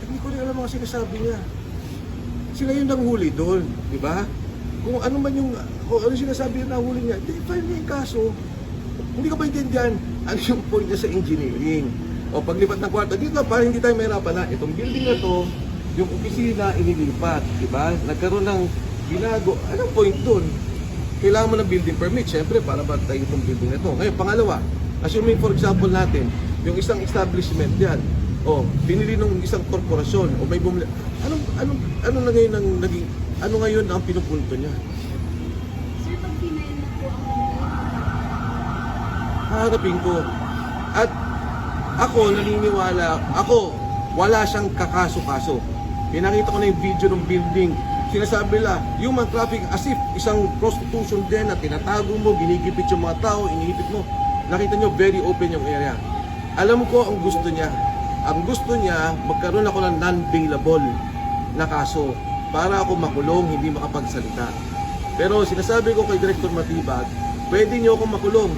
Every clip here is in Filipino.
Hindi ko rin alam mga sinasabi niya. Sila yung nanghuli doon, di ba? Kung ano man yung, kung ano sinasabi yung nahuli niya, hindi, file niya yung kaso. Hindi ko maintindihan ano yung point niya sa engineering. O paglipat ng kwarto, dito para hindi tayo mahirapan na itong building na to, yung opisina inilipat, di ba? Nagkaroon ng binago. Anong point doon? Kailangan mo ng building permit, syempre, para ba tayo itong building na to. Ngayon, pangalawa, assuming for example natin, yung isang establishment yan, o pinili ng isang korporasyon, o may bumili, ano na ngayon ang naging, ano ngayon ang pinupunto niya? Sir, pag pinail na po ang Haharapin ko. At ako naniniwala, wala siyang kakaso-kaso. Pinakita ko na yung video ng building. Sinasabi nila, human trafficking as if isang prostitution din na tinatago mo, ginigipit yung mga tao, iniipit mo. Nakita nyo, very open yung area. Alam ko ang gusto niya. Ang gusto niya, magkaroon ako ng non-bailable na kaso para ako makulong, hindi makapagsalita. Pero sinasabi ko kay Director Matibag, pwede niyo akong makulong,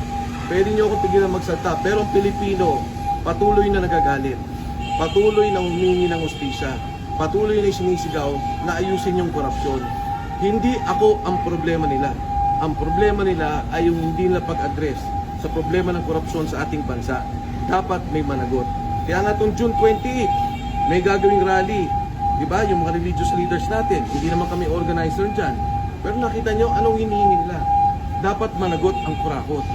pwede niyo akong pigilan magsalita, pero ang Pilipino, patuloy na nagagalit, patuloy na humingi ng hustisya, patuloy na sinisigaw na ayusin yung korupsyon. Hindi ako ang problema nila. Ang problema nila ay yung hindi nila pag-address sa problema ng korupsyon sa ating bansa. Dapat may managot. Kaya nga itong June 28, may gagawing rally. Diba? Yung mga religious leaders natin, hindi naman kami organizer dyan. Pero nakita nyo, anong hinihingi nila? Dapat managot ang kurakot.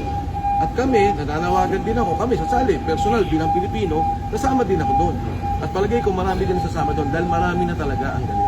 At kami, nananawagan din ako, kami sasali, personal bilang Pilipino, kasama din ako doon. At palagay ko marami din sasama doon dahil marami na talaga ang galing.